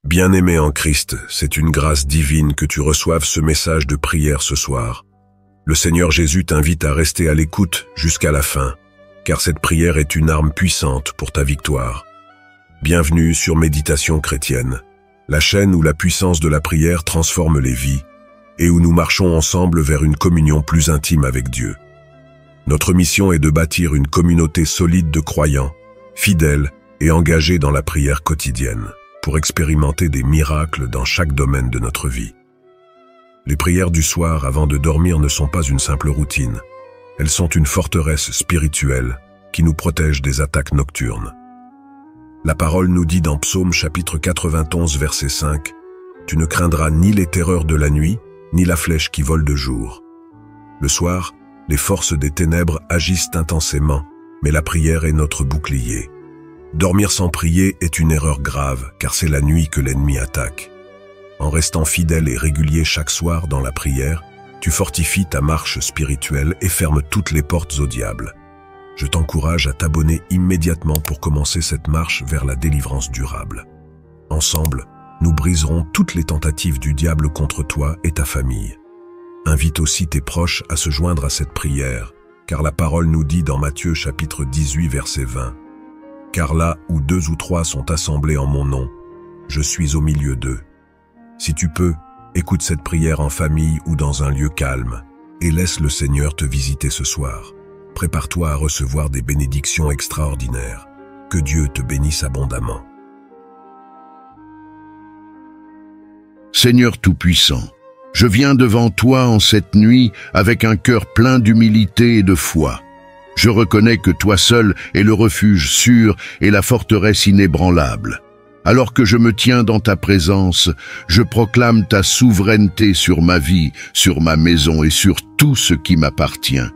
Bien-aimé en Christ, c'est une grâce divine que tu reçoives ce message de prière ce soir. Le Seigneur Jésus t'invite à rester à l'écoute jusqu'à la fin, car cette prière est une arme puissante pour ta victoire. Bienvenue sur Méditation chrétienne, la chaîne où la puissance de la prière transforme les vies et où nous marchons ensemble vers une communion plus intime avec Dieu. Notre mission est de bâtir une communauté solide de croyants, fidèles et engagés dans la prière quotidienne, pour expérimenter des miracles dans chaque domaine de notre vie. Les prières du soir avant de dormir ne sont pas une simple routine. Elles sont une forteresse spirituelle qui nous protège des attaques nocturnes. La parole nous dit dans Psaume chapitre 91 verset 5 « Tu ne craindras ni les terreurs de la nuit, ni la flèche qui vole de jour. » Le soir, les forces des ténèbres agissent intensément, mais la prière est notre bouclier. Dormir sans prier est une erreur grave, car c'est la nuit que l'ennemi attaque. En restant fidèle et régulier chaque soir dans la prière, tu fortifies ta marche spirituelle et fermes toutes les portes au diable. Je t'encourage à t'abonner immédiatement pour commencer cette marche vers la délivrance durable. Ensemble, nous briserons toutes les tentatives du diable contre toi et ta famille. Invite aussi tes proches à se joindre à cette prière, car la parole nous dit dans Matthieu chapitre 18 verset 20 « Car là où 2 ou 3 sont assemblés en mon nom, je suis au milieu d'eux. » Si tu peux, écoute cette prière en famille ou dans un lieu calme et laisse le Seigneur te visiter ce soir. Prépare-toi à recevoir des bénédictions extraordinaires. Que Dieu te bénisse abondamment. Seigneur Tout-Puissant, je viens devant toi en cette nuit avec un cœur plein d'humilité et de foi. Je reconnais que toi seul es le refuge sûr et la forteresse inébranlable. Alors que je me tiens dans ta présence, je proclame ta souveraineté sur ma vie, sur ma maison et sur tout ce qui m'appartient.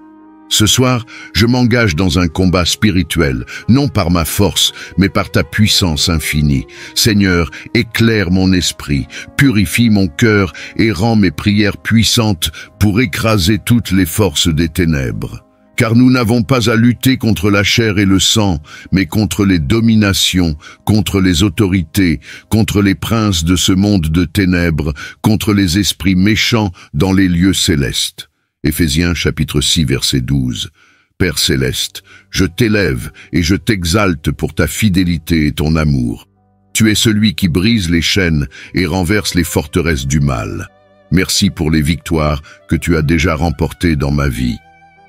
Ce soir, je m'engage dans un combat spirituel, non par ma force, mais par ta puissance infinie. Seigneur, éclaire mon esprit, purifie mon cœur et rends mes prières puissantes pour écraser toutes les forces des ténèbres. Car nous n'avons pas à lutter contre la chair et le sang, mais contre les dominations, contre les autorités, contre les princes de ce monde de ténèbres, contre les esprits méchants dans les lieux célestes. Éphésiens chapitre 6 verset 12. Père céleste, je t'élève et je t'exalte pour ta fidélité et ton amour. Tu es celui qui brise les chaînes et renverse les forteresses du mal. Merci pour les victoires que tu as déjà remportées dans ma vie.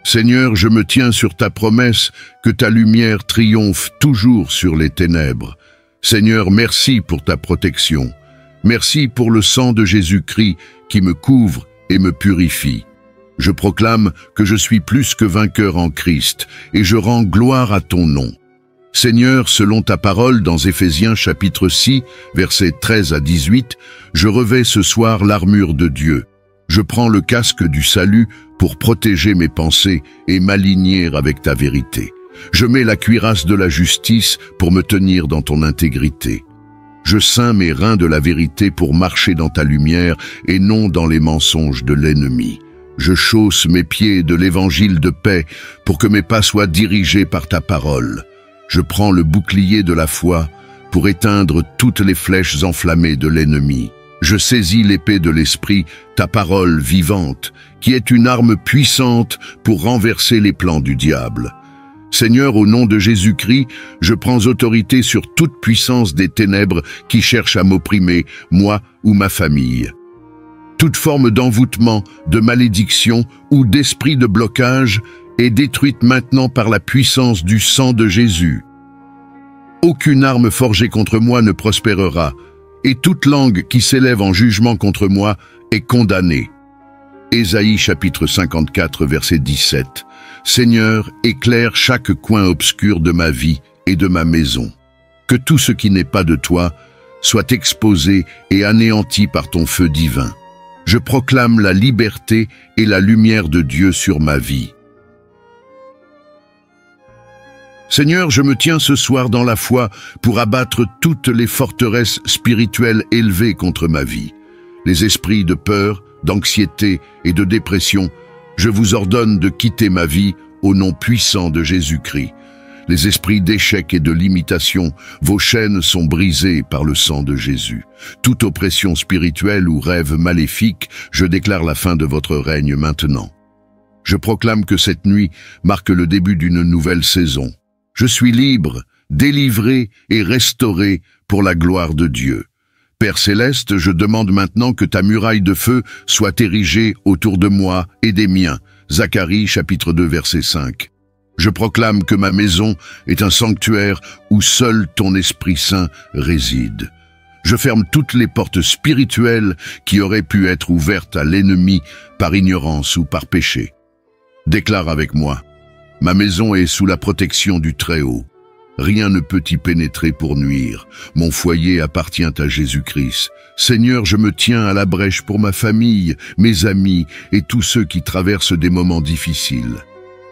Seigneur, je me tiens sur ta promesse que ta lumière triomphe toujours sur les ténèbres. Seigneur, merci pour ta protection. Merci pour le sang de Jésus-Christ qui me couvre et me purifie. Je proclame que je suis plus que vainqueur en Christ et je rends gloire à ton nom. Seigneur, selon ta parole dans Éphésiens chapitre 6, versets 13 à 18, je revais ce soir l'armure de Dieu. Je prends le casque du salut pour protéger mes pensées et m'aligner avec ta vérité. Je mets la cuirasse de la justice pour me tenir dans ton intégrité. Je ceins mes reins de la vérité pour marcher dans ta lumière et non dans les mensonges de l'ennemi. Je chausse mes pieds de l'évangile de paix pour que mes pas soient dirigés par ta parole. Je prends le bouclier de la foi pour éteindre toutes les flèches enflammées de l'ennemi. Je saisis l'épée de l'esprit, ta parole vivante, qui est une arme puissante pour renverser les plans du diable. Seigneur, au nom de Jésus-Christ, je prends autorité sur toute puissance des ténèbres qui cherchent à m'opprimer, moi ou ma famille. Toute forme d'envoûtement, de malédiction ou d'esprit de blocage est détruite maintenant par la puissance du sang de Jésus. Aucune arme forgée contre moi ne prospérera, et toute langue qui s'élève en jugement contre moi est condamnée. Ésaïe chapitre 54 verset 17. Seigneur, éclaire chaque coin obscur de ma vie et de ma maison. Que tout ce qui n'est pas de toi soit exposé et anéanti par ton feu divin. Je proclame la liberté et la lumière de Dieu sur ma vie. Seigneur, je me tiens ce soir dans la foi pour abattre toutes les forteresses spirituelles élevées contre ma vie. Les esprits de peur, d'anxiété et de dépression, je vous ordonne de quitter ma vie au nom puissant de Jésus-Christ. les esprits d'échec et de limitation, vos chaînes sont brisées par le sang de Jésus. Toute oppression spirituelle ou rêve maléfique, je déclare la fin de votre règne maintenant. Je proclame que cette nuit marque le début d'une nouvelle saison. Je suis libre, délivré et restauré pour la gloire de Dieu. Père céleste, je demande maintenant que ta muraille de feu soit érigée autour de moi et des miens. Zacharie, chapitre 2, verset 5. Je proclame que ma maison est un sanctuaire où seul ton Esprit Saint réside. Je ferme toutes les portes spirituelles qui auraient pu être ouvertes à l'ennemi par ignorance ou par péché. Déclare avec moi, ma maison est sous la protection du Très-Haut. Rien ne peut y pénétrer pour nuire. Mon foyer appartient à Jésus-Christ. Seigneur, je me tiens à la brèche pour ma famille, mes amis et tous ceux qui traversent des moments difficiles.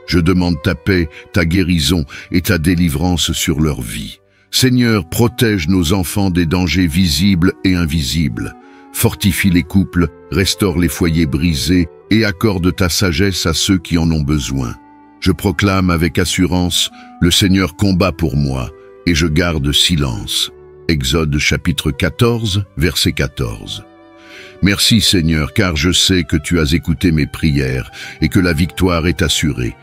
Je demande ta paix, ta guérison et ta délivrance sur leur vie. Seigneur, protège nos enfants des dangers visibles et invisibles. Fortifie les couples, restaure les foyers brisés et accorde ta sagesse à ceux qui en ont besoin. Je proclame avec assurance, le Seigneur combat pour moi et je garde silence. Exode chapitre 14, verset 14. Merci Seigneur, car je sais que tu as écouté mes prières et que la victoire est assurée.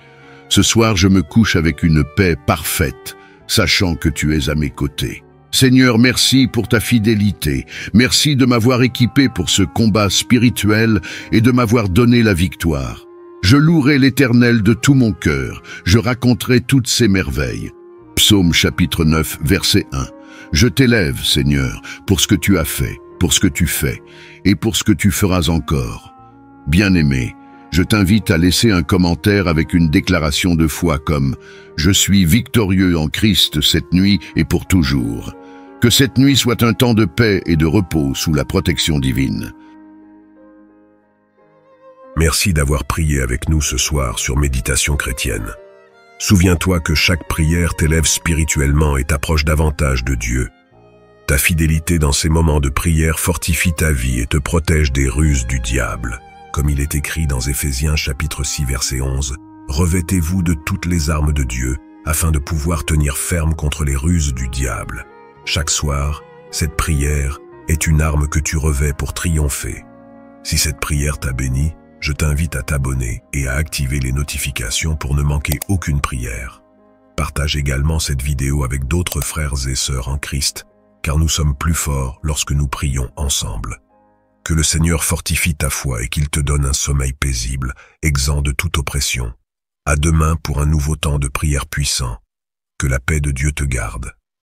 Ce soir, je me couche avec une paix parfaite, sachant que tu es à mes côtés. Seigneur, merci pour ta fidélité. Merci de m'avoir équipé pour ce combat spirituel et de m'avoir donné la victoire. Je louerai l'Éternel de tout mon cœur. Je raconterai toutes ses merveilles. Psaume chapitre 9, verset 1. Je t'élève, Seigneur, pour ce que tu as fait, pour ce que tu fais et pour ce que tu feras encore. Bien-aimé, je t'invite à laisser un commentaire avec une déclaration de foi comme « Je suis victorieux en Christ cette nuit et pour toujours ». Que cette nuit soit un temps de paix et de repos sous la protection divine. Merci d'avoir prié avec nous ce soir sur Méditation chrétienne. Souviens-toi que chaque prière t'élève spirituellement et t'approche davantage de Dieu. Ta fidélité dans ces moments de prière fortifie ta vie et te protège des ruses du diable. Comme il est écrit dans Éphésiens chapitre 6 verset 11, « Revêtez-vous de toutes les armes de Dieu, afin de pouvoir tenir ferme contre les ruses du diable. » Chaque soir, cette prière est une arme que tu revêts pour triompher. Si cette prière t'a béni, je t'invite à t'abonner et à activer les notifications pour ne manquer aucune prière. Partage également cette vidéo avec d'autres frères et sœurs en Christ, car nous sommes plus forts lorsque nous prions ensemble. Que le Seigneur fortifie ta foi et qu'il te donne un sommeil paisible, exempt de toute oppression. À demain pour un nouveau temps de prière puissant. Que la paix de Dieu te garde.